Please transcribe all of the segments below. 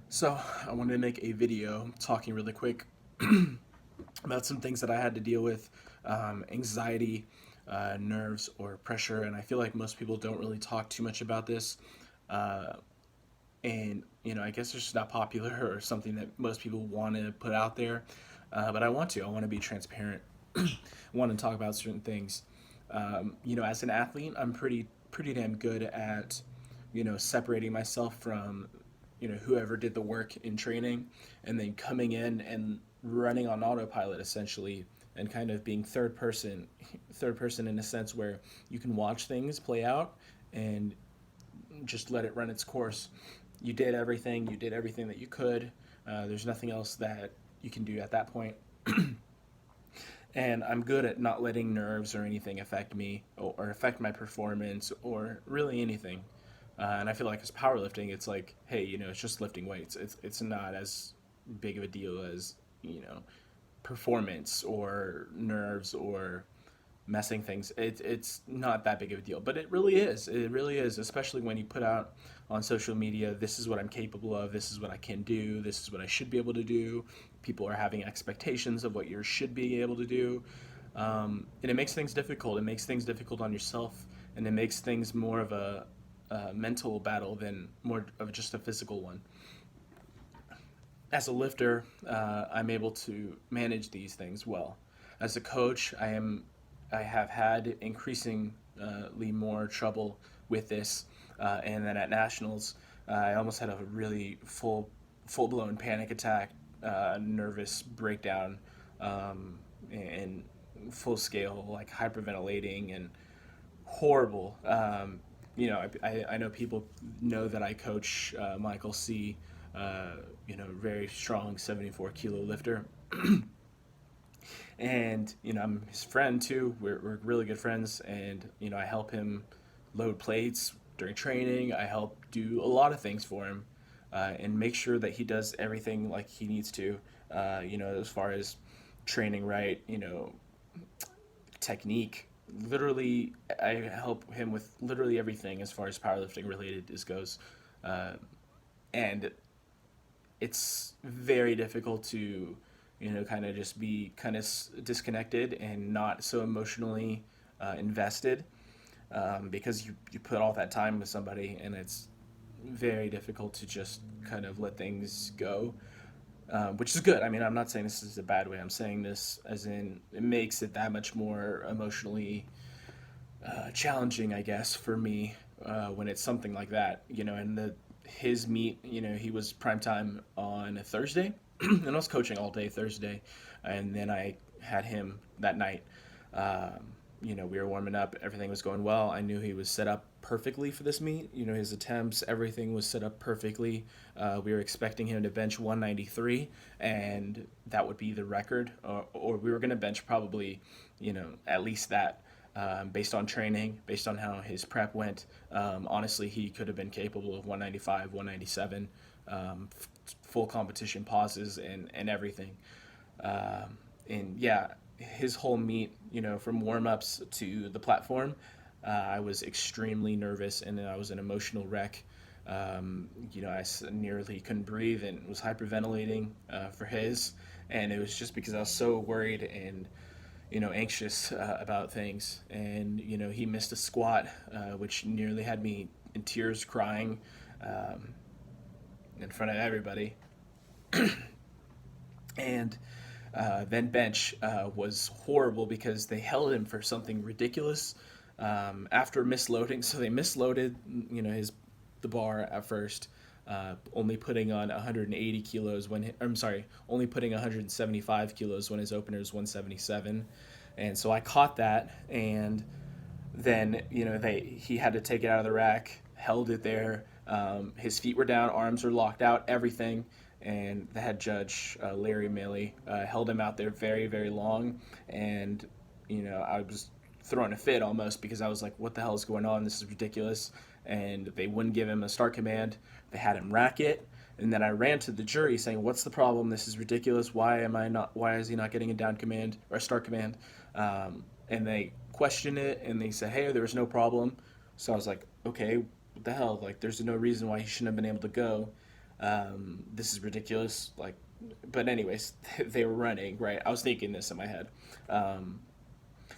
So, I wanted to make a video talking really quick about some things that I had to deal with, anxiety, nerves, or pressure. And I feel like most people don't really talk too much about this. Uh, I guess it's just not popular or something that most people want to put out there. But I want to. I want to be transparent. I want to talk about certain things. As an athlete, I'm pretty damn good at, separating myself from, whoever did the work in training, and then coming in and running on autopilot essentially, and kind of being third person in a sense where you can watch things play out and just let it run its course. You did everything that you could. There's nothing else that you can do at that point. And I'm good at not letting nerves or anything affect me or affect my performance or really anything. And I feel like as powerlifting, it's like, hey, it's just lifting weights. It's not as big of a deal as performance or nerves or messing things. It's not that big of a deal, but it really is. It really is, especially when you put out on social media, this is what I'm capable of, this is what I can do, this is what I should be able to do. People are having expectations of what you should be able to do. And it makes things difficult. It makes things difficult on yourself, and it makes things more of a mental battle than more of just a physical one. As a lifter, I'm able to manage these things well. As a coach, I have had increasingly more trouble with this, and then at nationals, I almost had a really full blown panic attack, nervous breakdown, and full scale like hyperventilating and horrible. I know people know that I coach Michael C. Very strong 74 kilo lifter. And I'm his friend too. We're really good friends, and I help him load plates during training. I help do a lot of things for him, and make sure that he does everything like he needs to. As far as training right, technique. Literally, I help him with literally everything as far as powerlifting related is goes, uh, and it's very difficult to kind of just be kind of disconnected and not so emotionally invested, because you put all that time with somebody, and it's very difficult to just kind of let things go, which is good. I mean, I'm not saying this is a bad way. I'm saying this as in it makes it that much more emotionally challenging, I guess, for me, when it's something like that. And his meet, he was prime time on a Thursday, and I was coaching all day Thursday, and then I had him that night. We were warming up, everything was going well. I knew he was set up perfectly for this meet. His attempts, everything was set up perfectly. We were expecting him to bench 193, and that would be the record, or we were going to bench probably, at least that. Based on training, based on how his prep went, honestly, he could have been capable of 195, 197, full competition pauses and everything. And yeah, his whole meet, from warm ups to the platform, I was extremely nervous, and I was an emotional wreck. I nearly couldn't breathe and was hyperventilating for his, and it was just because I was so worried and anxious about things. And he missed a squat, which nearly had me in tears, crying, um, in front of everybody. And then bench was horrible because they held him for something ridiculous, after misloading. So they misloaded, his the bar at first, only putting on 180 kilos when I'm sorry, only putting 175 kilos when his opener is 177, and so I caught that, and then he had to take it out of the rack, held it there. His feet were down, arms were locked out, everything, and the head judge, Larry Milley, held him out there very very long, and I was throwing a fit almost because I was like, what the hell is going on? This is ridiculous. And they wouldn't give him a start command. They had him rack it. And then I ran to the jury saying, what's the problem? This is ridiculous. Why is he not getting a down command or a start command? And they questioned it, and they said, hey, there was no problem. So I was like, okay, what the hell? Like, there's no reason why he shouldn't have been able to go. This is ridiculous. Like, but anyways, they were running, right? I was thinking this in my head. Um,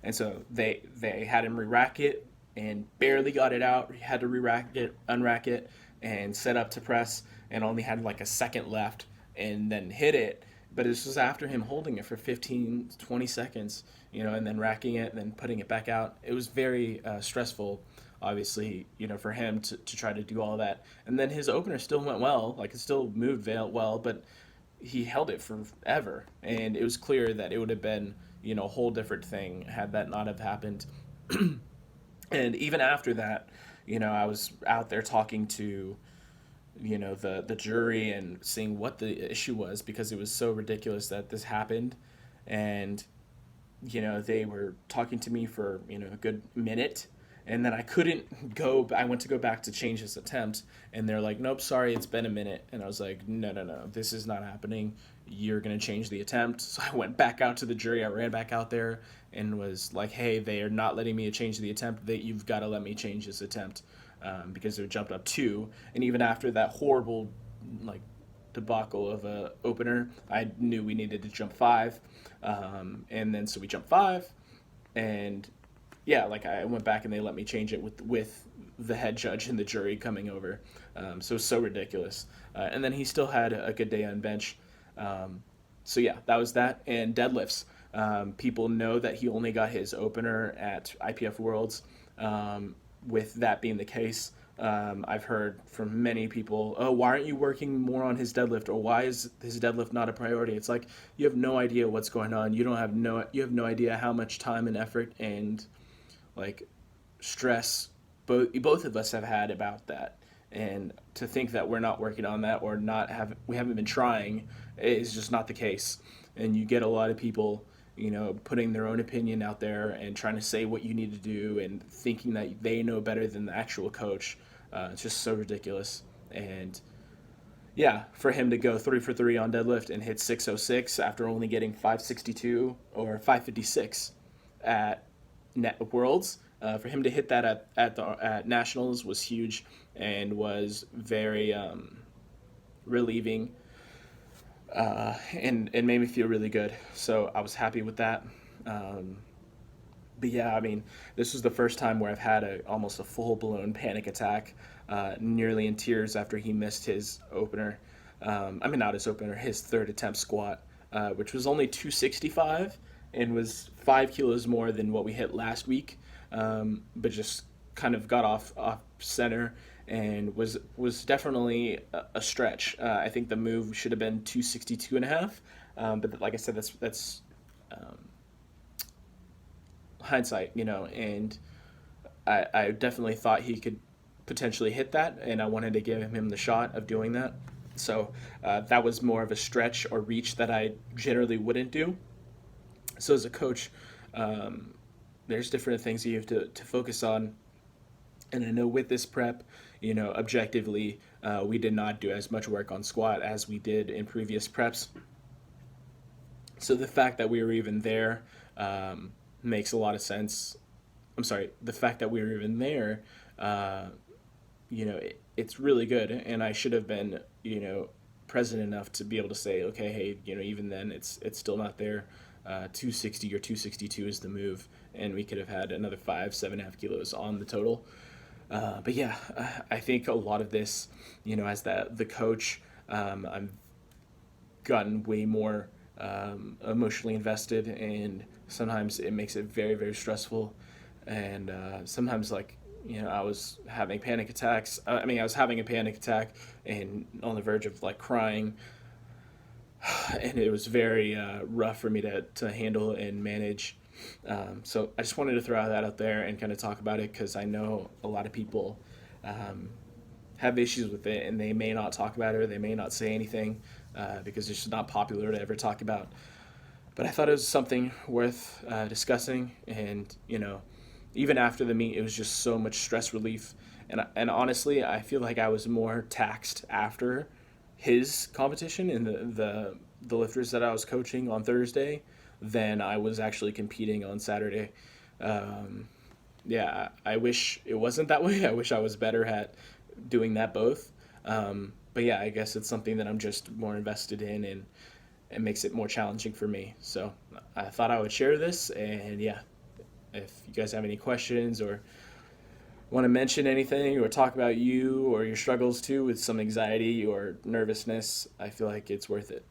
and so they had him re-rack it and barely got it out. He had to re-rack it, unrack it, and set up to press, and only had like a second left, and then hit it. But this was after him holding it for 15, 20 seconds, and then racking it, and then putting it back out. It was very stressful, obviously, for him to try to do all that. And then his opener still went well, like it still moved well, but he held it forever, and it was clear that it would have been a whole different thing had that not have happened. And even after that, I was out there talking to the jury and seeing what the issue was, because it was so ridiculous that this happened. And they were talking to me for a good minute, and then I went to go back to change this attempt, and they're like, nope, sorry, it's been a minute. And I was like, no, no, no, this is not happening. You're going to change the attempt. So I went back out to the jury. I ran back out there and was like, hey, they are not letting me change the attempt. You've got to let me change this attempt, because they jumped up 2. And even after that horrible, like, debacle of a opener, I knew we needed to jump 5. And then so we jumped 5, and yeah, like I went back and they let me change it with the head judge and the jury coming over. So it was so ridiculous. And then he still had a good day on bench. So yeah, that was that. And deadlifts. People know that he only got his opener at IPF Worlds. With that being the case, I've heard from many people, oh, why aren't you working more on his deadlift, or why is his deadlift not a priority? It's like, you have no idea what's going on. You have no idea how much time and effort and like stress both of us have had about that. And to think that we're not working on that, or we haven't been trying, is just not the case. And you get a lot of people putting their own opinion out there and trying to say what you need to do and thinking that they know better than the actual coach. It's just so ridiculous. And yeah, for him to go 3 for 3 on deadlift and hit 606 after only getting 562 or 556 at Worlds, for him to hit that at Nationals was huge, and was very relieving, and made me feel really good. So I was happy with that. But yeah, I mean, this was the first time where I've had almost a full blown panic attack, nearly in tears after he missed his opener. I mean, not his opener, his third attempt squat, which was only 265 and was 5 kilos more than what we hit last week, but just kind of got off center, and was definitely a stretch. I think the move should have been 262 and a half, but like I said, that's hindsight, and I definitely thought he could potentially hit that, and I wanted to give him the shot of doing that. So that was more of a stretch or reach that I generally wouldn't do. So as a coach, there's different things you have to focus on. And I know with this prep, objectively, we did not do as much work on squat as we did in previous preps. So the fact that we were even there makes a lot of sense. I'm sorry, the fact that we were even there, it's really good. And I should have been, present enough to be able to say, okay, hey, even then it's still not there. 260 or 262 is the move, and we could have had another 7.5 kilos on the total. But yeah, I think a lot of this, as the coach, I've gotten way more emotionally invested, and sometimes it makes it very, very stressful. And sometimes, like, I was having panic attacks. I was having a panic attack and on the verge of like crying. And it was very rough for me to handle and manage. So I just wanted to throw that out there and kind of talk about it, because I know a lot of people have issues with it, and they may not talk about it, or they may not say anything because it's just not popular to ever talk about. But I thought it was something worth discussing, and even after the meet, it was just so much stress relief. And honestly, I feel like I was more taxed after his competition and the lifters that I was coaching on Thursday than I was actually competing on Saturday. Yeah, I wish it wasn't that way. I wish I was better at doing that both. But yeah, I guess it's something that I'm just more invested in, and it makes it more challenging for me. So I thought I would share this, and yeah, if you guys have any questions or want to mention anything or talk about you or your struggles too with some anxiety or nervousness, I feel like it's worth it.